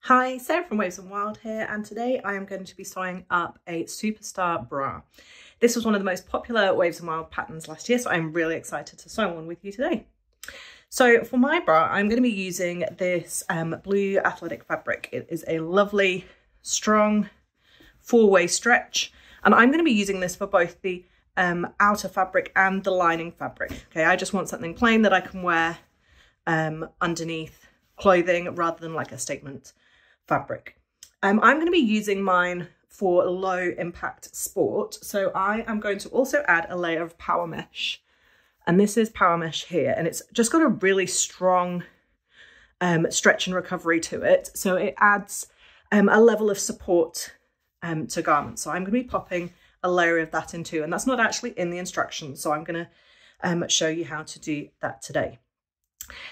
Hi, Sarah from Waves and Wild here, and today I am going to be sewing up a Superstar bra. This was one of the most popular Waves and Wild patterns last year, so I'm really excited to sew one with you today. So for my bra, I'm going to be using this blue athletic fabric. It is a lovely, strong, four-way stretch, and I'm going to be using this for both the outer fabric and the lining fabric. Okay, I just want something plain that I can wear underneath clothing rather than like a statement fabric. I'm going to be using mine for low impact sport, so I am going to also add a layer of Powermesh, and this is Powermesh here, and it's just got a really strong stretch and recovery to it, so it adds a level of support to garments. So I'm going to be popping a layer of that into, and that's not actually in the instructions, so I'm going to show you how to do that today.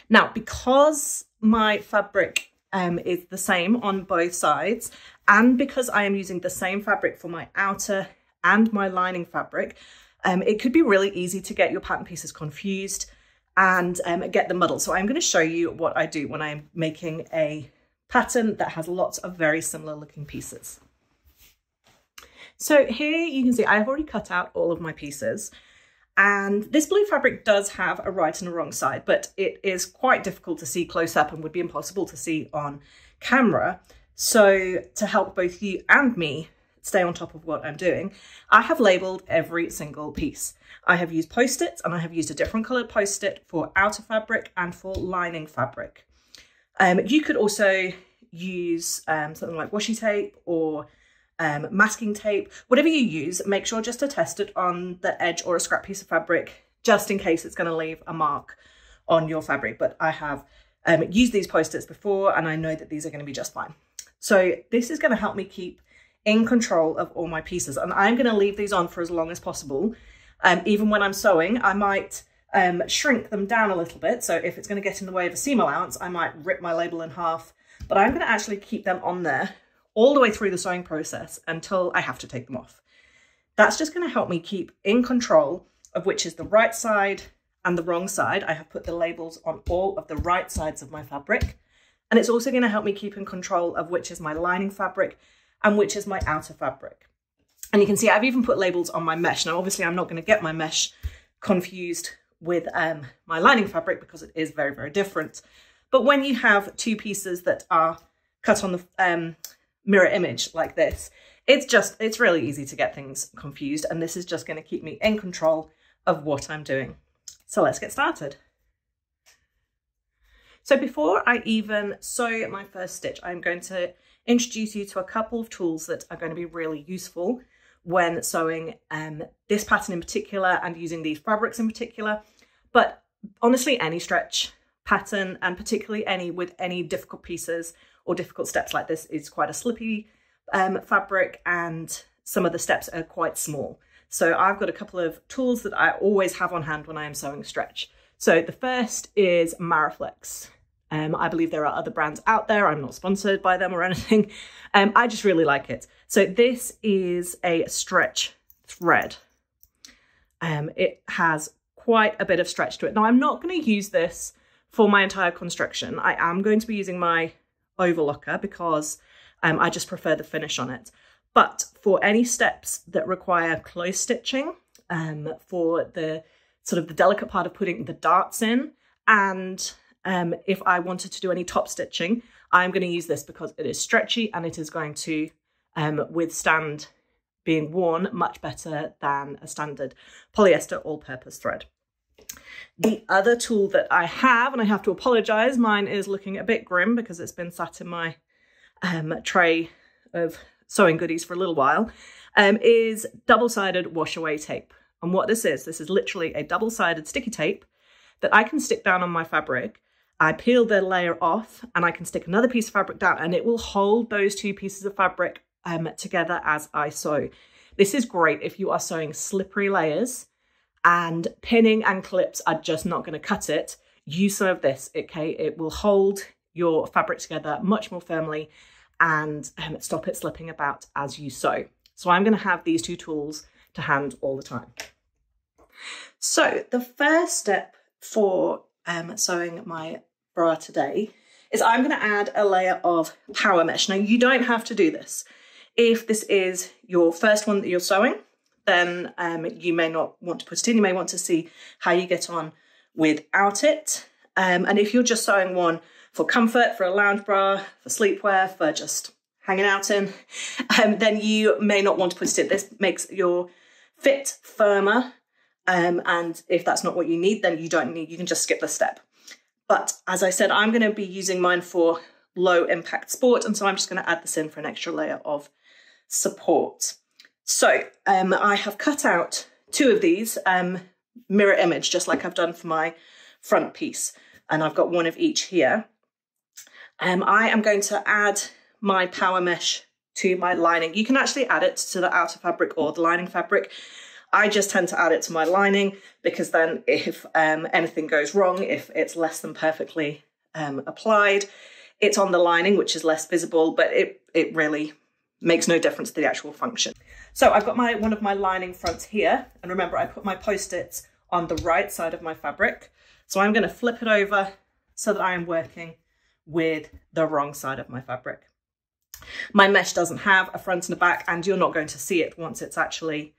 Now, because my fabric is the same on both sides, and because I am using the same fabric for my outer and my lining fabric, it could be really easy to get your pattern pieces confused and get them muddled. So I'm going to show you what I do when I'm making a pattern that has lots of very similar looking pieces. So here you can see I've already cut out all of my pieces. And this blue fabric does have a right and a wrong side, but it is quite difficult to see close up and would be impossible to see on camera. So to help both you and me stay on top of what I'm doing, I have labelled every single piece. I have used Post-its, and I have used a different coloured Post-it for outer fabric and for lining fabric. You could also use something like washi tape or masking tape. Whatever you use, make sure just to test it on the edge or a scrap piece of fabric, just in case it's going to leave a mark on your fabric. But I have used these Post-its before, and I know that these are going to be just fine. So this is going to help me keep in control of all my pieces, and I'm going to leave these on for as long as possible. Even when I'm sewing, I might shrink them down a little bit. So if it's going to get in the way of a seam allowance, I might rip my label in half, but I'm going to actually keep them on there all the way through the sewing process until I have to take them off. That's just going to help me keep in control of which is the right side and the wrong side. I have put the labels on all of the right sides of my fabric, and it's also going to help me keep in control of which is my lining fabric and which is my outer fabric. And you can see I've even put labels on my mesh. Now obviously I'm not going to get my mesh confused with my lining fabric because it is very, very different. But when you have two pieces that are cut on the mirror image like this, it's really easy to get things confused, and this is just going to keep me in control of what I'm doing. So let's get started. So before I even sew my first stitch, I'm going to introduce you to a couple of tools that are going to be really useful when sewing this pattern in particular and using these fabrics in particular, but honestly any stretch pattern, and particularly any with any difficult pieces or difficult steps like this. Is quite a slippy fabric, and some of the steps are quite small. So I've got a couple of tools that I always have on hand when I am sewing stretch. So the first is Mariflex. I believe there are other brands out there. I'm not sponsored by them or anything. I just really like it. So this is a stretch thread. It has quite a bit of stretch to it. Now I'm not going to use this for my entire construction. I am going to be using my overlocker because I just prefer the finish on it. But for any steps that require close stitching, for the sort of the delicate part of putting the darts in, and if I wanted to do any top stitching, I'm going to use this because it is stretchy and it is going to withstand being worn much better than a standard polyester all-purpose thread. The other tool that I have, and I have to apologise, mine is looking a bit grim because it's been sat in my tray of sewing goodies for a little while, is double-sided wash-away tape. And what this is literally a double-sided sticky tape that I can stick down on my fabric. I peel the layer off and I can stick another piece of fabric down, and it will hold those two pieces of fabric together as I sew. This is great if you are sewing slippery layers and pinning and clips are just not going to cut it. Use some of this, okay? It will hold your fabric together much more firmly and stop it slipping about as you sew. So I'm going to have these two tools to hand all the time. So the first step for sewing my bra today is I'm going to add a layer of Powermesh. Now, you don't have to do this. If this is your first one that you're sewing, then you may not want to put it in. You may want to see how you get on without it. And if you're just sewing one for comfort, for a lounge bra, for sleepwear, for just hanging out in, then you may not want to put it in. This makes your fit firmer. And if that's not what you need, then you can just skip the step. But as I said, I'm going to be using mine for low impact sport. And so I'm just going to add this in for an extra layer of support. So I have cut out 2 of these mirror image, just like I've done for my front piece. And I've got one of each here. I am going to add my Powermesh to my lining. You can actually add it to the outer fabric or the lining fabric. I just tend to add it to my lining because then if anything goes wrong, if it's less than perfectly applied, it's on the lining, which is less visible, but it really makes no difference to the actual function. So I've got one of my lining fronts here. And remember, I put my post-its on the right side of my fabric. So I'm going to flip it over so that I am working with the wrong side of my fabric. My mesh doesn't have a front and a back, and you're not going to see it once it's actually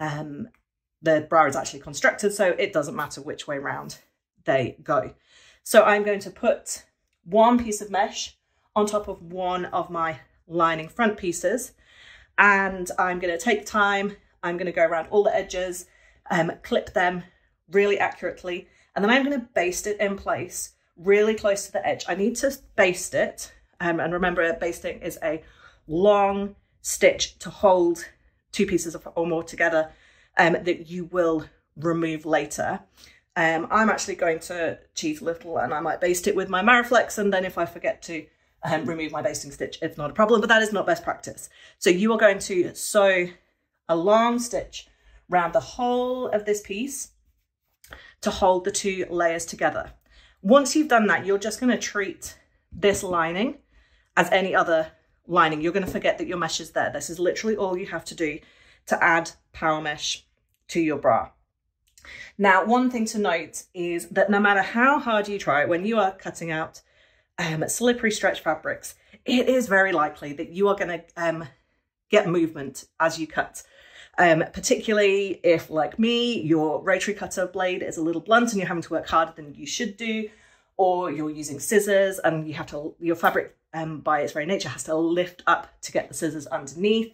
the bra is actually constructed, so it doesn't matter which way round they go. So I'm going to put one piece of mesh on top of one of my lining front pieces, and I'm going to take time. I'm going to go around all the edges, clip them really accurately, and then I'm going to baste it in place really close to the edge. I need to baste it, and remember, basting is a long stitch to hold 2 pieces or more together that you will remove later. I'm actually going to cheat a little, and I might baste it with my Mariflex, and then if I forget to remove my basting stitch, it's not a problem, but that is not best practice. So you are going to sew a long stitch around the whole of this piece to hold the 2 layers together. Once you've done that, you're just going to treat this lining as any other lining. You're going to forget that your mesh is there. This is literally all you have to do to add Powermesh to your bra. Now, one thing to note is that no matter how hard you try, when you are cutting out slippery stretch fabrics, it is very likely that you are going to get movement as you cut. Particularly if, like me, your rotary cutter blade is a little blunt and you're having to work harder than you should do, or you're using scissors and you have to, your fabric by its very nature has to lift up to get the scissors underneath.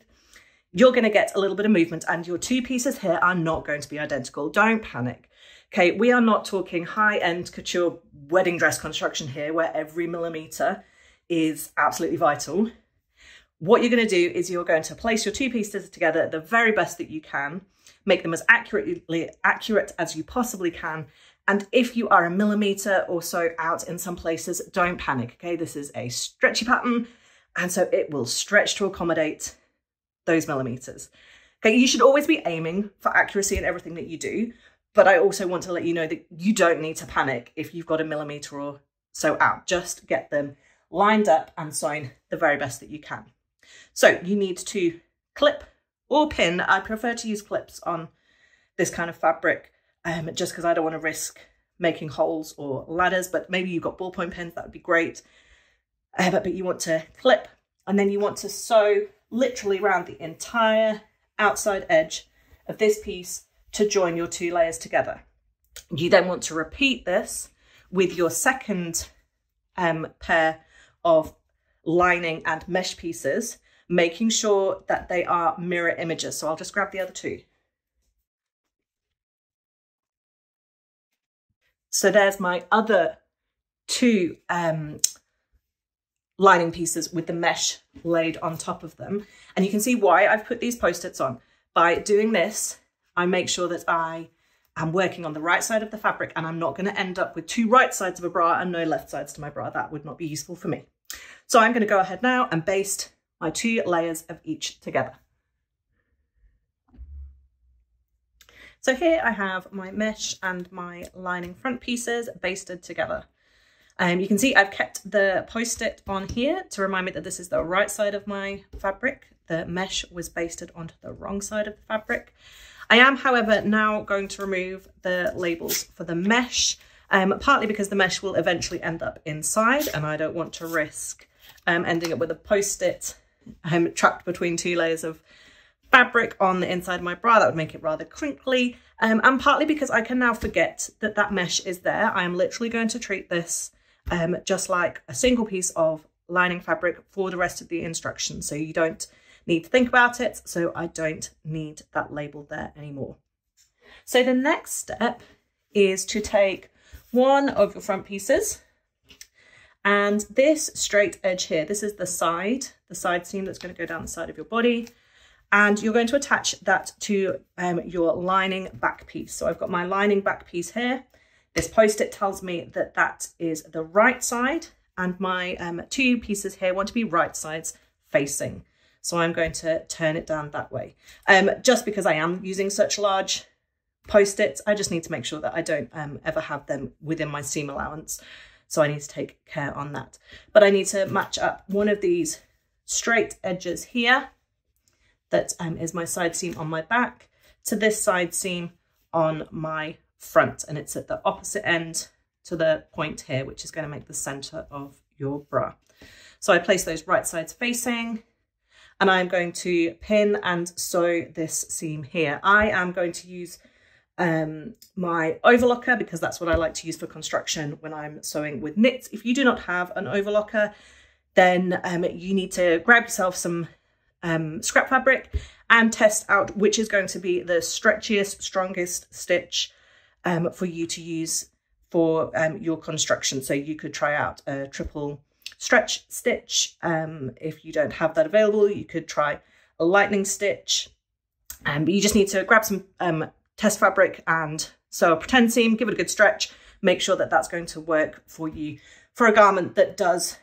You're going to get a little bit of movement, and your 2 pieces here are not going to be identical. Don't panic. Okay, we are not talking high-end couture wedding dress construction here where every millimeter is absolutely vital. What you're going to do is you're going to place your 2 pieces together the very best that you can, make them as accurate as you possibly can. And if you are a millimeter or so out in some places, don't panic, okay? This is a stretchy pattern, and so it will stretch to accommodate those millimeters. Okay, you should always be aiming for accuracy in everything that you do, but I also want to let you know that you don't need to panic if you've got a millimeter or so out. Just get them lined up and sewn the very best that you can. So you need to clip or pin. I prefer to use clips on this kind of fabric just because I don't want to risk making holes or ladders, but maybe you've got ballpoint pins, that would be great. But you want to clip, and then you want to sew literally around the entire outside edge of this piece to join your 2 layers together. You then want to repeat this with your second pair of lining and mesh pieces, making sure that they are mirror images. So I'll just grab the other 2. So there's my other 2 lining pieces with the mesh laid on top of them. And you can see why I've put these post-its on. By doing this, I make sure that I am working on the right side of the fabric, and I'm not going to end up with 2 right sides of a bra and no left sides to my bra. That would not be useful for me. So I'm going to go ahead now and baste my 2 layers of each together. So here I have my mesh and my lining front pieces basted together. You can see I've kept the post-it on here to remind me that this is the right side of my fabric. The mesh was basted onto the wrong side of the fabric. I am, however, now going to remove the labels for the mesh partly because the mesh will eventually end up inside and I don't want to risk ending up with a post-it trapped between two layers of fabric on the inside of my bra. That would make it rather crinkly, and partly because I can now forget that that mesh is there. I am literally going to treat this just like a single piece of lining fabric for the rest of the instructions, so you don't need to think about it, so I don't need that label there anymore. So the next step is to take one of your front pieces, and this straight edge here, this is the side seam that's going to go down the side of your body, and you're going to attach that to your lining back piece. So I've got my lining back piece here. This post-it tells me that that is the right side, and my two pieces here want to be right sides facing. So I'm going to turn it down that way. Just because I am using such large post-its, I just need to make sure that I don't ever have them within my seam allowance. So I need to take care on that. But I need to match up one of these straight edges here, that is my side seam on my back, to this side seam on my front. And it's at the opposite end to the point here, which is going to make the center of your bra. So I place those right sides facing, and I'm going to pin and sew this seam here. I am going to use my overlocker because that's what I like to use for construction when I'm sewing with knits. If you do not have an overlocker, then you need to grab yourself some scrap fabric and test out which is going to be the stretchiest, strongest stitch for you to use for your construction. So you could try out a triple stretch stitch. If you don't have that available, you could try a lightning stitch. But you just need to grab some test fabric and sew a pretend seam, give it a good stretch, make sure that that's going to work for you for a garment that does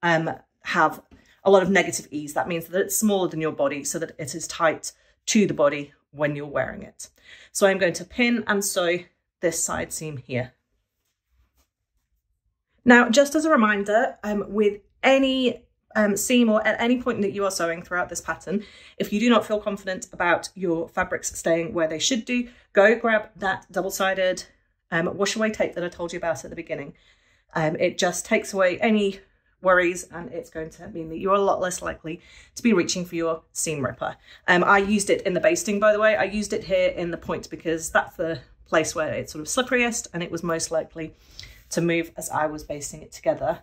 have a lot of negative ease. That means that it's smaller than your body so that it is tight to the body when you're wearing it. So I'm going to pin and sew this side seam here. Now, just as a reminder, with any seam or at any point that you are sewing throughout this pattern, if you do not feel confident about your fabrics staying where they should do, go grab that double-sided wash away tape that I told you about at the beginning. It just takes away any worries, and it's going to mean that you're a lot less likely to be reaching for your seam ripper. I used it in the basting, by the way. I used it here in the point because that's the place where it's sort of slipperiest and it was most likely to move as I was basting it together.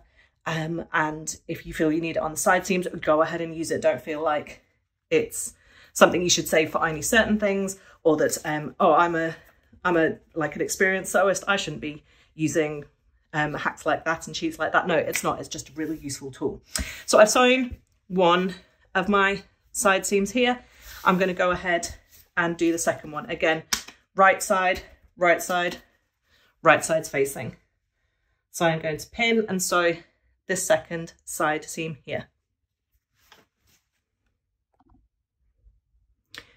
And if you feel you need it on the side seams, go ahead and use it. Don't feel like it's something you should save for only certain things, or that oh, I'm a like an experienced sewist, I shouldn't be using hacks like that and sheets like that. No, it's not. It's just a really useful tool. So I've sewn one of my side seams here. I'm going to go ahead and do the second one again. Right side, right side, right side's facing. So I'm going to pin and sew this second side seam here.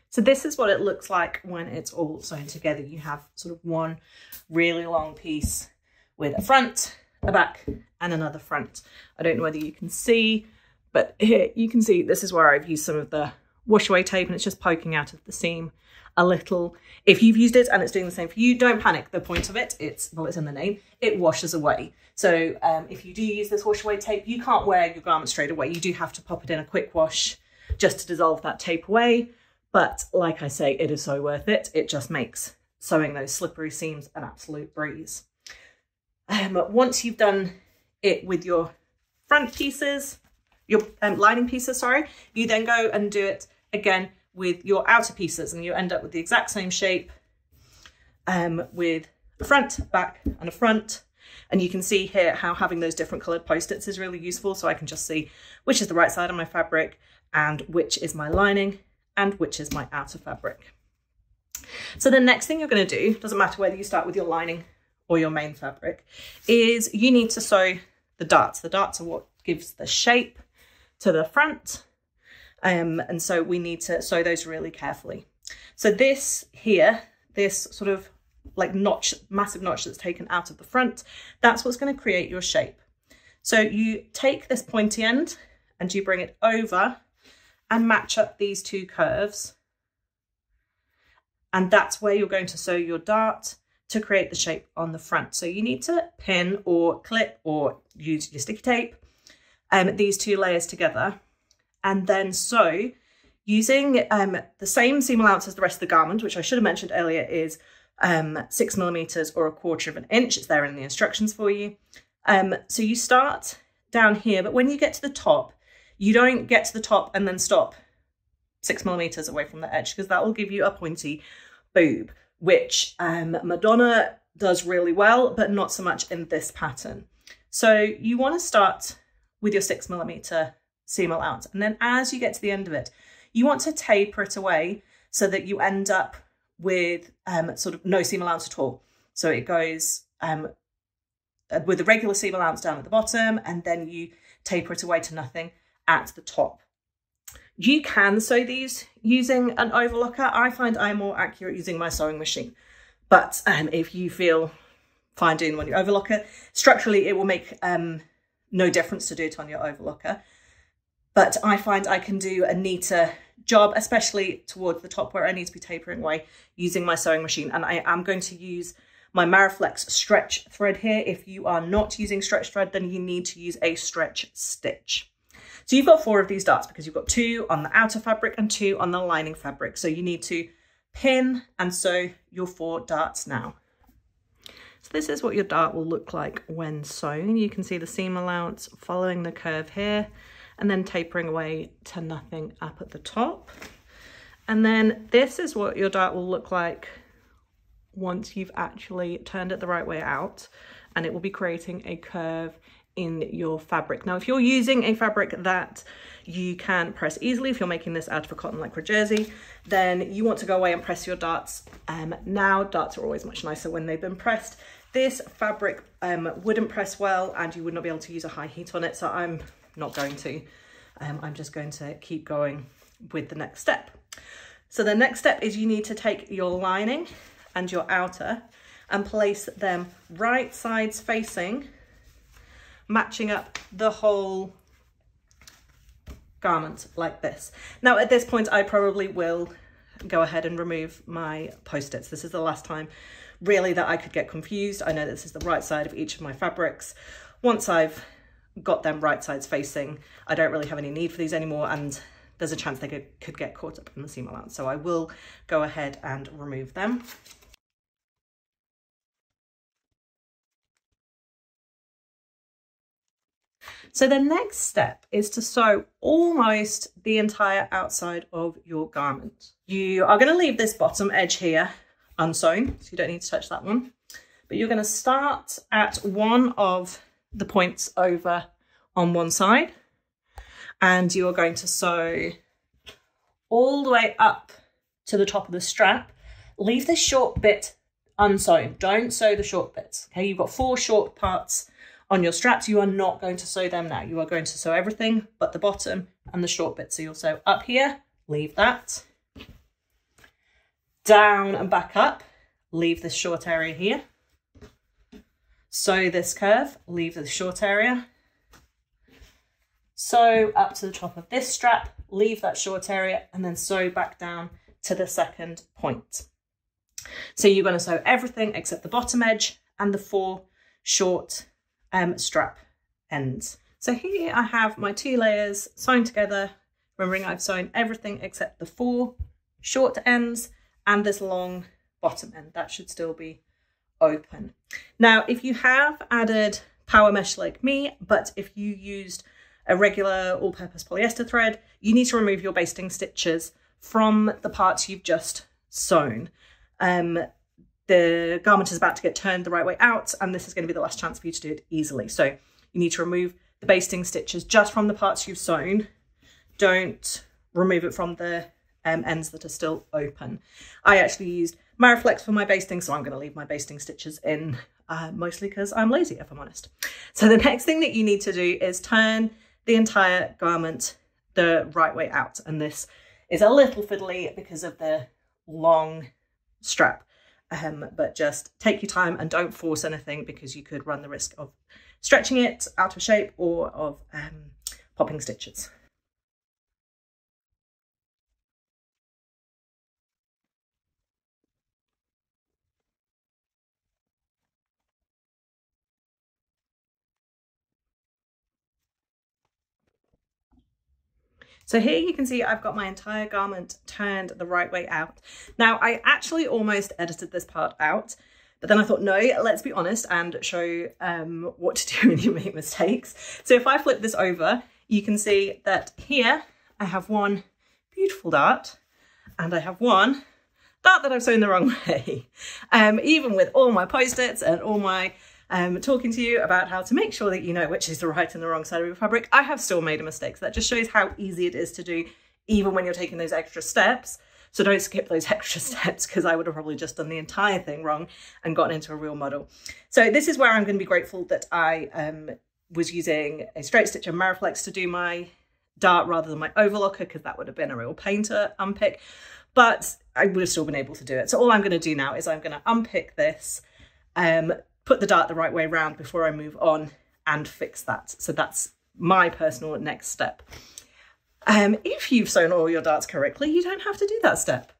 So this is what it looks like when it's all sewn together. You have sort of one really long piece with a front, a back, and another front. I don't know whether you can see, but here you can see this is where I've used some of the wash away tape, and it's just poking out of the seam a little. If you've used it and it's doing the same for you, don't panic. The point of it, it's in the name, it washes away. So if you do use this wash away tape, you can't wear your garment straight away. You do have to pop it in a quick wash just to dissolve that tape away. But like I say, it is so worth it. It just makes sewing those slippery seams an absolute breeze. Once you've done it with your front pieces, your lining pieces, sorry, you then go and do it again with your outer pieces, and you end up with the exact same shape with a front, back, and a front. And you can see here how having those different coloured post-its is really useful, so I can just see which is the right side of my fabric and which is my lining and which is my outer fabric. So the next thing you're going to do, doesn't matter whether you start with your lining or your main fabric, is you need to sew the darts. The darts are what gives the shape to the front, and so we need to sew those really carefully. So this here, this sort of like notch, massive notch that's taken out of the front, that's what's going to create your shape. So you take this pointy end and you bring it over and match up these two curves, and that's where you're going to sew your dart to create the shape on the front. So you need to pin or clip or use your sticky tape these two layers together, and then sew using the same seam allowance as the rest of the garment, which I should have mentioned earlier is 6 millimeters or 1/4 of an inch. It's there in the instructions for you. So you start down here, but when you get to the top, you don't get to the top and then stop 6 millimeters away from the edge, because that will give you a pointy boob, which Madonna does really well, but not so much in this pattern. So you want to start with your 6 millimeter seam allowance, and then as you get to the end of it, you want to taper it away so that you end up with sort of no seam allowance at all. So it goes with the regular seam allowance down at the bottom, and then you taper it away to nothing at the top. You can sew these using an overlocker. I find I'm more accurate using my sewing machine, but if you feel fine doing one on your overlocker, structurally it will make no difference to do it on your overlocker. But I find I can do a neater job, especially towards the top where I need to be tapering away, using my sewing machine. And I am going to use my Mariflex stretch thread here. If you are not using stretch thread, then you need to use a stretch stitch. So you've got 4 of these darts because you've got 2 on the outer fabric and 2 on the lining fabric. So you need to pin and sew your 4 darts now. So this is what your dart will look like when sewn. You can see the seam allowance following the curve here, and then tapering away to nothing up at the top. And then this is what your dart will look like once you've actually turned it the right way out, and it will be creating a curve in your fabric. Now, if you're using a fabric that you can press easily, if you're making this out of a cotton lycra jersey, then you want to go away and press your darts. Now, darts are always much nicer when they've been pressed. This fabric wouldn't press well, and you would not be able to use a high heat on it, so I'm not going to. I'm just going to keep going with the next step. So the next step is you need to take your lining and your outer and place them right sides facing, matching up the whole garment like this. Now at this point, I probably will go ahead and remove my post-its. This is the last time really that I could get confused. I know this is the right side of each of my fabrics. Once I've got them right sides facing, I don't really have any need for these anymore, and there's a chance they could get caught up in the seam allowance. So I will go ahead and remove them. So the next step is to sew almost the entire outside of your garment. You are going to leave this bottom edge here unsewn, so you don't need to touch that one. But you're going to start at one of the points over on one side, and you are going to sew all the way up to the top of the strap. Leave this short bit unsewn. Don't sew the short bits. Okay, you've got 4 short parts on your straps. You are not going to sew them now. You are going to sew everything but the bottom and the short bit. So you'll sew up here, leave that, down and back up, leave this short area here, sew this curve, leave this short area, sew up to the top of this strap, leave that short area, and then sew back down to the second point. So you're going to sew everything except the bottom edge and the 4 short strap ends. So here I have my 2 layers sewn together, remembering I've sewn everything except the 4 short ends and this long bottom end. That should still be open. Now, if you have added Powermesh like me, but if you used a regular all-purpose polyester thread, you need to remove your basting stitches from the parts you've just sewn. The garment is about to get turned the right way out, and this is going to be the last chance for you to do it easily. So you need to remove the basting stitches just from the parts you've sewn. Don't remove it from the ends that are still open. I actually used Mariflex for my basting, so I'm going to leave my basting stitches in, mostly because I'm lazy, if I'm honest. So the next thing that you need to do is turn the entire garment the right way out, and this is a little fiddly because of the long strap, but just take your time and don't force anything, because you could run the risk of stretching it out of shape or of popping stitches. So here you can see I've got my entire garment turned the right way out. Now I actually almost edited this part out, but then I thought, no, let's be honest and show what to do when you make mistakes. So if I flip this over, you can see that here I have one beautiful dart and I have one dart that I've sewn the wrong way. Even with all my post-its and all my talking to you about how to make sure that you know which is the right and the wrong side of your fabric, I have still made a mistake. So that just shows how easy it is to do even when you're taking those extra steps. So don't skip those extra steps, because I would have probably just done the entire thing wrong and gotten into a real muddle. So this is where I'm going to be grateful that I was using a straight stitch and Mariflex to do my dart rather than my overlocker, because that would have been a real pain to unpick, but I would have still been able to do it. So all I'm going to do now is I'm going to unpick this, put the dart the right way around before I move on and fix that. So that's my personal next step. If you've sewn all your darts correctly, you don't have to do that step.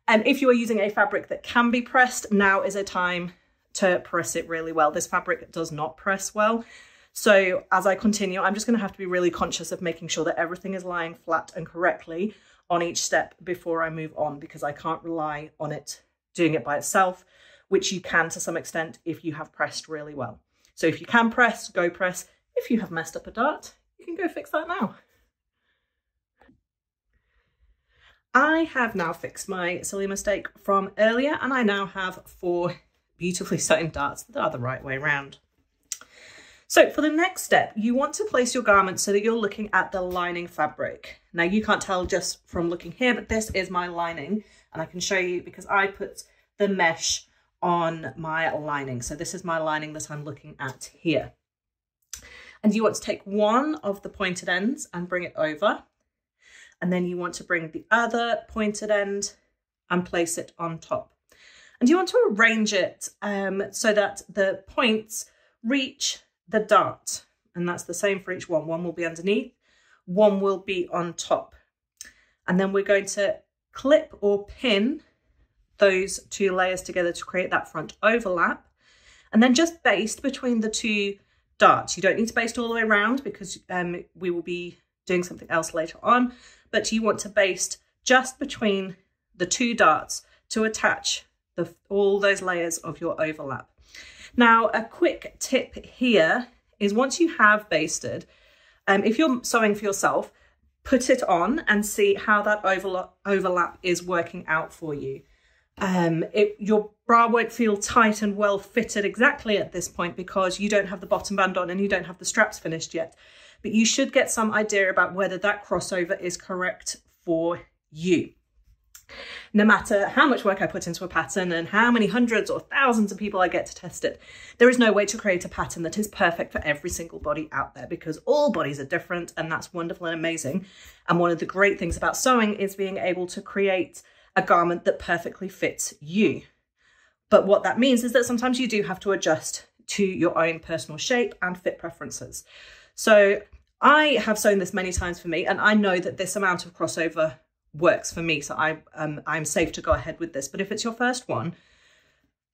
If you are using a fabric that can be pressed, now is a time to press it really well. This fabric does not press well. So as I continue, I'm just going to have to be really conscious of making sure that everything is lying flat and correctly on each step before I move on, because I can't rely on it doing it by itself, which you can to some extent if you have pressed really well. So if you can press, go press. If you have messed up a dart, you can go fix that now. I have now fixed my silly mistake from earlier, and I now have 4 beautifully sewn darts that are the right way around. So for the next step, you want to place your garment so that you're looking at the lining fabric. Now you can't tell just from looking here, but this is my lining, and I can show you because I put the mesh on my lining. So this is my lining that I'm looking at here. And you want to take one of the pointed ends and bring it over. And then you want to bring the other pointed end and place it on top. And you want to arrange it so that the points reach the dart. And that's the same for each one. One will be underneath, one will be on top. And then we're going to clip or pin those 2 layers together to create that front overlap. And then just baste between the 2 darts. You don't need to baste all the way around because we will be doing something else later on, but you want to baste just between the 2 darts to attach all those layers of your overlap. Now, a quick tip here is once you have basted, if you're sewing for yourself, put it on and see how that overlap is working out for you. Your bra won't feel tight and well fitted exactly at this point because you don't have the bottom band on and you don't have the straps finished yet. But you should get some idea about whether that crossover is correct for you. No matter how much work I put into a pattern and how many hundreds or thousands of people I get to test it, there is no way to create a pattern that is perfect for every single body out there, because all bodies are different, and that's wonderful and amazing. And one of the great things about sewing is being able to create a garment that perfectly fits you. But what that means is that sometimes you do have to adjust to your own personal shape and fit preferences. So I have sewn this many times for me, and I know that this amount of crossover works for me, so I'm safe to go ahead with this. But if it's your first one,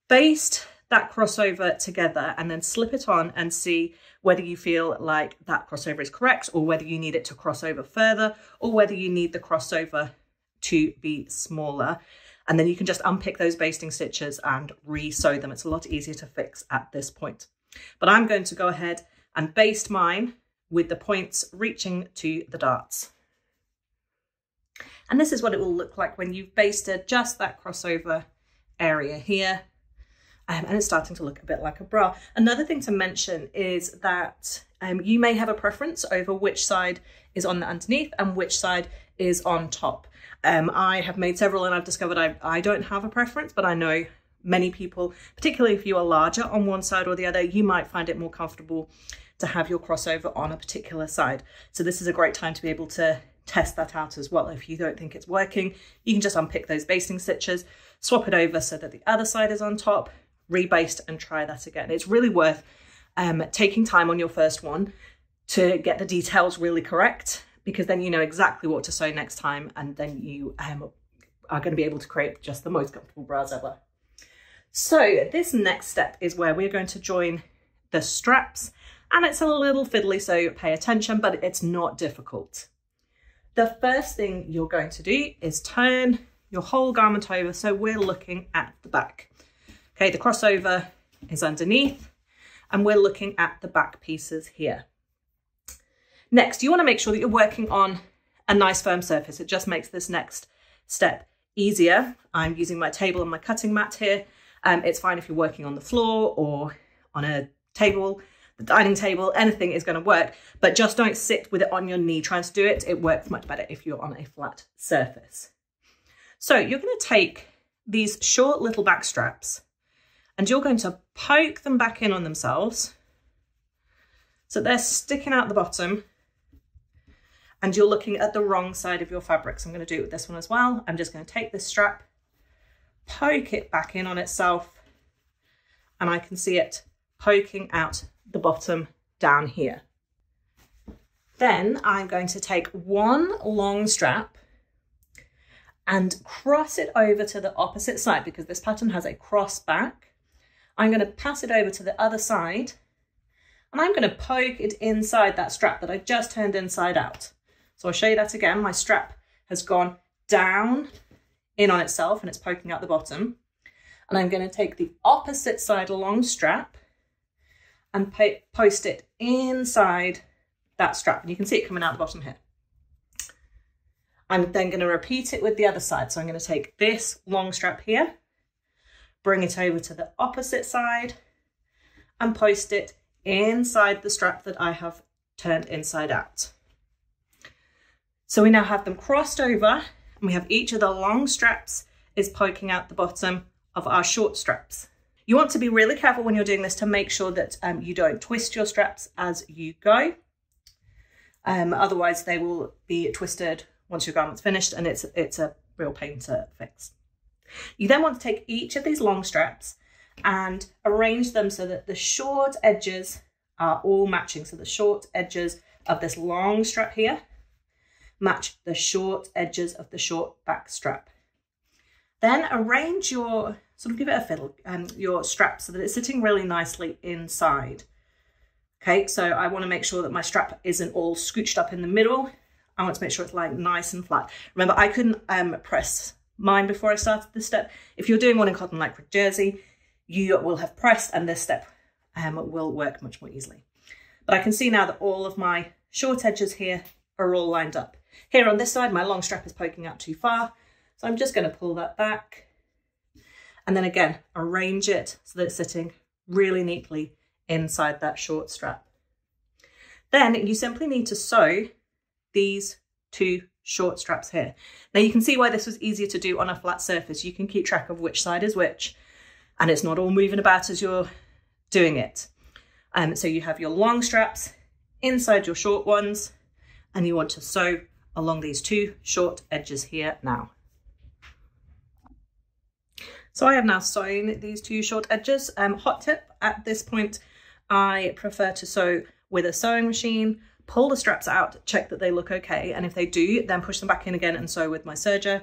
baste that crossover together and then slip it on and see whether you feel like that crossover is correct, or whether you need it to cross over further, or whether you need the crossover to be smaller. And then you can just unpick those basting stitches and re-sew them. It's a lot easier to fix at this point. But I'm going to go ahead and baste mine with the points reaching to the darts. And this is what it will look like when you've basted just that crossover area here. And it's starting to look a bit like a bra. Another thing to mention is that you may have a preference over which side is on the underneath and which side is on top. I have made several and I've discovered I don't have a preference, but I know many people, particularly if you are larger on one side or the other, you might find it more comfortable to have your crossover on a particular side. So this is a great time to be able to test that out as well. If you don't think it's working, you can just unpick those basting stitches, swap it over so that the other side is on top, rebaste and try that again. It's really worth taking time on your first one to get the details really correct, because then you know exactly what to sew next time, and then you are going to be able to create just the most comfortable bras ever. So this next step is where we're going to join the straps, and it's a little fiddly, so pay attention, but it's not difficult. The first thing you're going to do is turn your whole garment over so we're looking at the back. Okay, the crossover is underneath and we're looking at the back pieces here. Next, you want to make sure that you're working on a nice firm surface. It just makes this next step easier. I'm using my table and my cutting mat here. It's fine if you're working on the floor or on a table, the dining table, anything is going to work, but just don't sit with it on your knee trying to do it. It works much better if you're on a flat surface. So you're going to take these short little back straps and you're going to poke them back in on themselves so they're sticking out the bottom and you're looking at the wrong side of your fabric. So I'm going to do it with this one as well. I'm just going to take this strap, poke it back in on itself, and I can see it poking out the bottom down here. Then I'm going to take one long strap and cross it over to the opposite side because this pattern has a cross back. I'm going to pass it over to the other side and I'm going to poke it inside that strap that I just turned inside out. So I'll show you that again. My strap has gone down in on itself and it's poking out the bottom. And I'm going to take the opposite side long strap and post it inside that strap. And you can see it coming out the bottom here. I'm then going to repeat it with the other side. So I'm going to take this long strap here, bring it over to the opposite side and post it inside the strap that I have turned inside out. So we now have them crossed over and we have each of the long straps is poking out the bottom of our short straps. You want to be really careful when you're doing this to make sure that you don't twist your straps as you go. Otherwise they will be twisted once your garment's finished and it's a real pain to fix. You then want to take each of these long straps and arrange them so that the short edges are all matching. So the short edges of this long strap here match the short edges of the short back strap. Then arrange your, sort of give it a fiddle, your strap so that it's sitting really nicely inside. Okay, so I want to make sure that my strap isn't all scooched up in the middle. I want to make sure it's like nice and flat. Remember, I couldn't press mine before I started this step. If you're doing one in cotton lycra jersey, you will have pressed and this step will work much more easily. But I can see now that all of my short edges here are all lined up. Here on this side, my long strap is poking out too far. So I'm just going to pull that back and then again, arrange it so that it's sitting really neatly inside that short strap. Then you simply need to sew these two short straps here. Now you can see why this was easier to do on a flat surface. You can keep track of which side is which and it's not all moving about as you're doing it. So you have your long straps inside your short ones and you want to sew along these two short edges here now. So I have now sewn these two short edges. Hot tip, at this point, I prefer to sew with a sewing machine, pull the straps out, check that they look okay. And if they do, then push them back in again and sew with my serger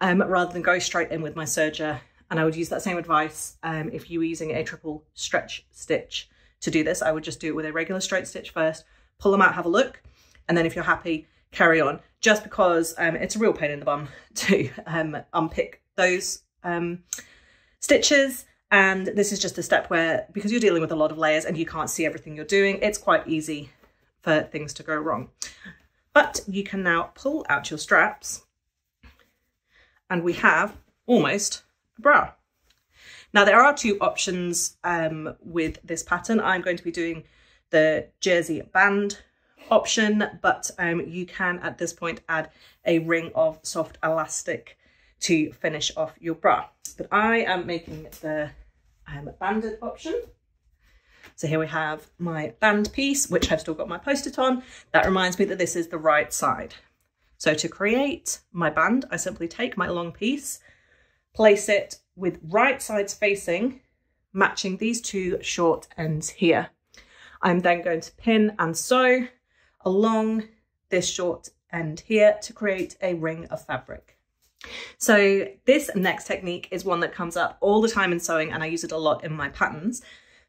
rather than go straight in with my serger. And I would use that same advice if you were using a triple stretch stitch to do this. I would just do it with a regular straight stitch first, pull them out, have a look. And then if you're happy, carry on, just because it's a real pain in the bum to unpick those stitches. And this is just a step where, because you're dealing with a lot of layers and you can't see everything you're doing, it's quite easy for things to go wrong. But you can now pull out your straps and we have almost a bra. Now there are two options with this pattern. I'm going to be doing the jersey band option, but you can at this point add a ring of soft elastic to finish off your bra. But I am making the banded option. So here we have my band piece, which I've still got my post-it on. That reminds me that this is the right side. So to create my band, I simply take my long piece, place it with right sides facing, matching these two short ends here. I'm then going to pin and sew along this short end here to create a ring of fabric. So this next technique is one that comes up all the time in sewing and I use it a lot in my patterns.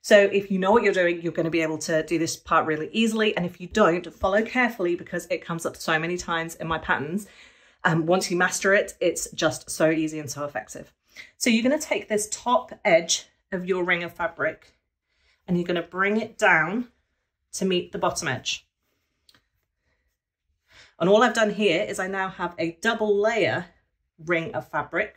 So if you know what you're doing, you're going to be able to do this part really easily. And if you don't, follow carefully because it comes up so many times in my patterns. Once you master it, it's just so easy and so effective. So you're going to take this top edge of your ring of fabric and you're going to bring it down to meet the bottom edge. And all I've done here is I now have a double layer ring of fabric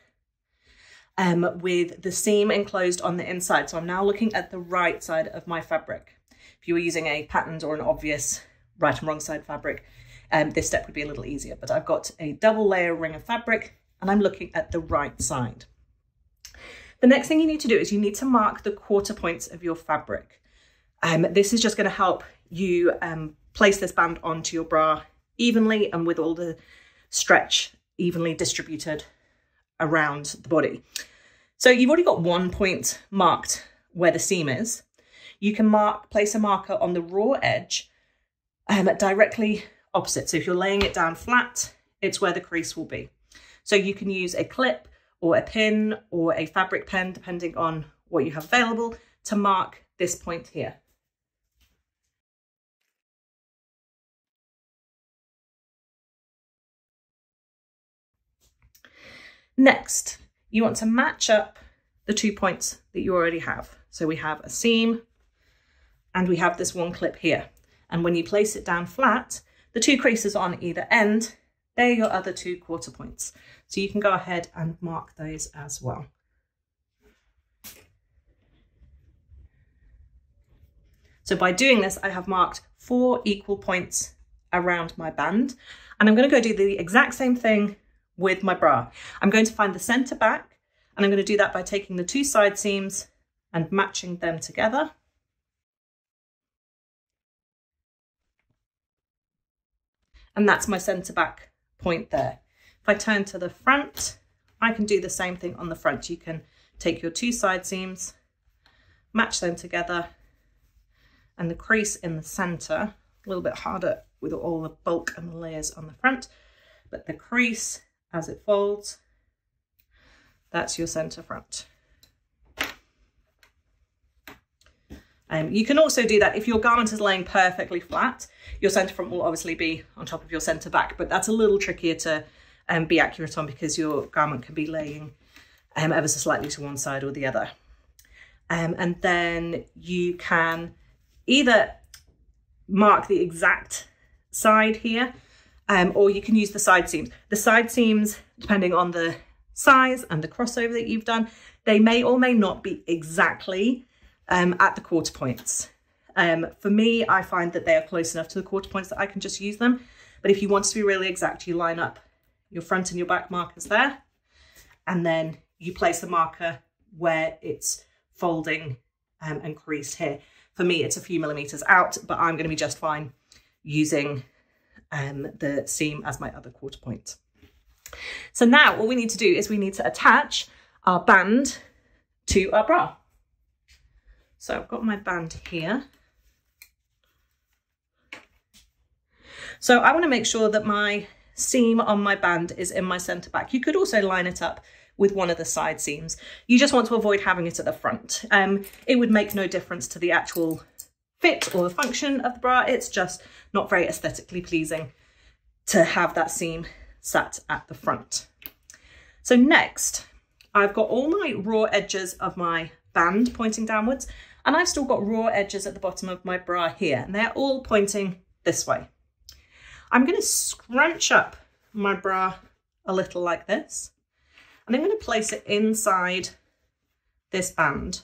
with the seam enclosed on the inside. So I'm now looking at the right side of my fabric. If you were using a patterned or an obvious right and wrong side fabric, this step would be a little easier, but I've got a double layer ring of fabric and I'm looking at the right side. The next thing you need to do is you need to mark the quarter points of your fabric. This is just going to help you place this band onto your bra evenly and with all the stretch evenly distributed around the body. So you've already got 1 point marked where the seam is. You can place a marker on the raw edge directly opposite. So if you're laying it down flat, it's where the crease will be. So you can use a clip or a pin or a fabric pen, depending on what you have available, to mark this point here. Next, you want to match up the 2 points that you already have. So we have a seam and we have this one clip here. And when you place it down flat, the 2 creases on either end, they're your other 2 quarter points. So you can go ahead and mark those as well. So by doing this, I have marked 4 equal points around my band. And I'm going to go do the exact same thing with my bra. I'm going to find the center back and I'm going to do that by taking the 2 side seams and matching them together. And that's my center back point there. If I turn to the front, I can do the same thing on the front. You can take your 2 side seams, match them together, and the crease in the center, a little bit harder with all the bulk and the layers on the front, but the crease as it folds, that's your center front. You can also do that if your garment is laying perfectly flat. Your center front will obviously be on top of your center back, but that's a little trickier to be accurate on because your garment can be laying ever so slightly to one side or the other. And then you can either mark the exact side here, or you can use the side seams. The side seams, depending on the size and the crossover that you've done, they may or may not be exactly at the quarter points. For me, I find that they are close enough to the quarter points that I can just use them. But if you want to be really exact, you line up your front and your back markers there, and then you place the marker where it's folding and creased here. For me, it's a few millimeters out, but I'm going to be just fine using the seam as my other quarter point. So now all we need to do is we need to attach our band to our bra. So I've got my band here. So I want to make sure that my seam on my band is in my center back. You could also line it up with one of the side seams. You just want to avoid having it at the front. It would make no difference to the actual fit or the function of the bra. It's just not very aesthetically pleasing to have that seam sat at the front. So next, I've got all my raw edges of my band pointing downwards, and I've still got raw edges at the bottom of my bra here, and they're all pointing this way. I'm going to scrunch up my bra a little like this, and I'm going to place it inside this band.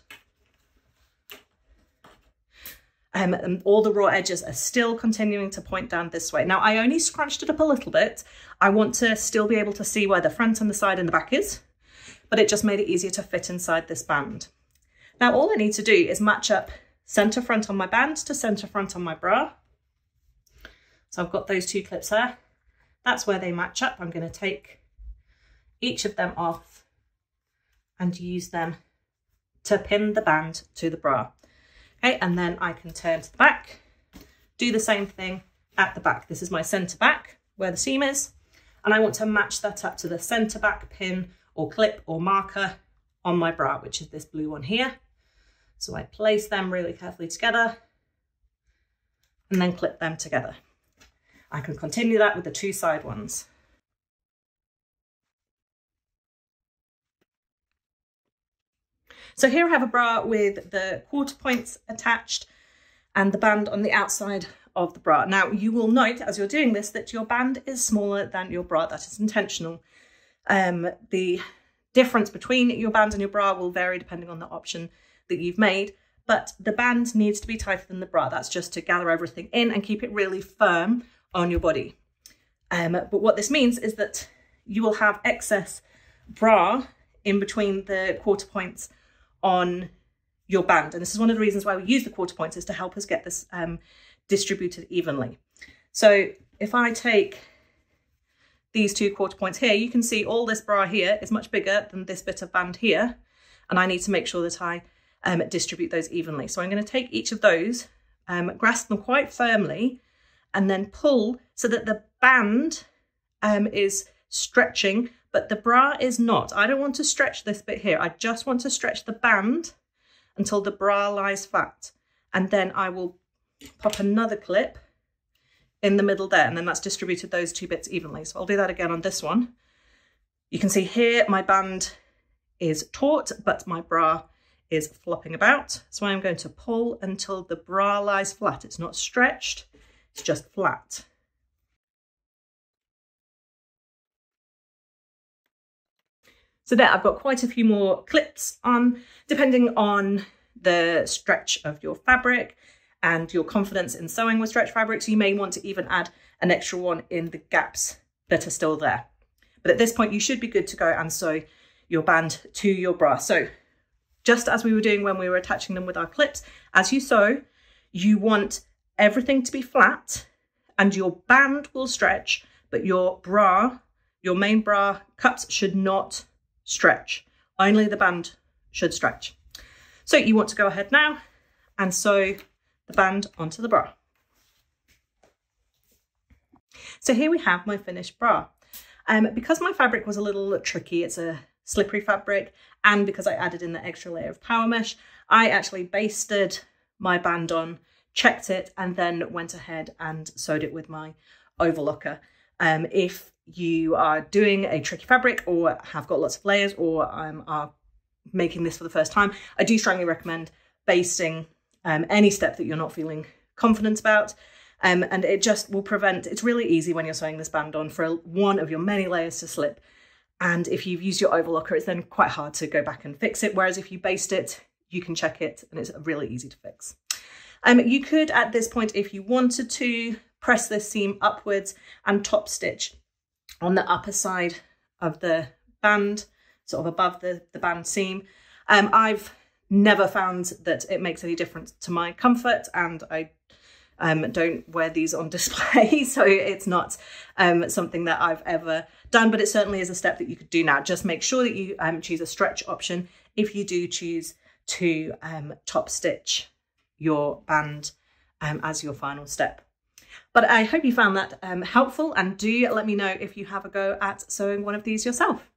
And all the raw edges are still continuing to point down this way. Now, I only scrunched it up a little bit. I want to still be able to see where the front and the side and the back is, but it just made it easier to fit inside this band. Now, all I need to do is match up center front on my band to center front on my bra. So I've got those 2 clips there. That's where they match up. I'm going to take each of them off and use them to pin the band to the bra. Okay, and then I can turn to the back, do the same thing at the back. This is my center back where the seam is, and I want to match that up to the center back pin or clip or marker on my bra, which is this blue one here. So I place them really carefully together and then clip them together. I can continue that with the two side ones. So here I have a bra with the quarter points attached and the band on the outside of the bra. Now you will note as you're doing this that your band is smaller than your bra. That is intentional. The difference between your band and your bra will vary depending on the option that you've made, but the band needs to be tighter than the bra. That's just to gather everything in and keep it really firm on your body. But what this means is that you will have excess bra in between the quarter points on your band. And this is one of the reasons why we use the quarter points, is to help us get this distributed evenly. So if I take these two quarter points here, you can see all this bra here is much bigger than this bit of band here. And I need to make sure that I distribute those evenly. So I'm going to take each of those, grasp them quite firmly, and then pull so that the band is stretching, but the bra is not. I don't want to stretch this bit here. I just want to stretch the band until the bra lies flat. And then I will pop another clip in the middle there, and then that's distributed those two bits evenly. So I'll do that again on this one. You can see here my band is taut, but my bra is flopping about. So I'm going to pull until the bra lies flat. It's not stretched, it's just flat. So there, I've got quite a few more clips on, depending on the stretch of your fabric and your confidence in sewing with stretch fabrics. You may want to even add an extra one in the gaps that are still there. But at this point, you should be good to go and sew your band to your bra. So just as we were doing when we were attaching them with our clips, as you sew, you want everything to be flat and your band will stretch, but your bra, your main bra cups should not stretch. Only the band should stretch. So you want to go ahead now and sew the band onto the bra. So here we have my finished bra. Because my fabric was a little tricky, it's a slippery fabric, and because I added in the extra layer of Powermesh, I actually basted my band on, checked it, and then went ahead and sewed it with my overlocker. If you are doing a tricky fabric or have got lots of layers or are making this for the first time, I do strongly recommend basting any step that you're not feeling confident about. And it just will prevent, it's really easy when you're sewing this band on for one of your many layers to slip. And if you've used your overlocker, it's then quite hard to go back and fix it. Whereas if you baste it, you can check it and it's really easy to fix. You could, at this point, if you wanted to, press this seam upwards and top stitch on the upper side of the band, sort of above the band seam. I've never found that it makes any difference to my comfort, and I don't wear these on display, so it's not something that I've ever done, but it certainly is a step that you could do now. Just make sure that you choose a stretch option if you do choose to top stitch your band as your final step. But I hope you found that helpful, and do let me know if you have a go at sewing one of these yourself.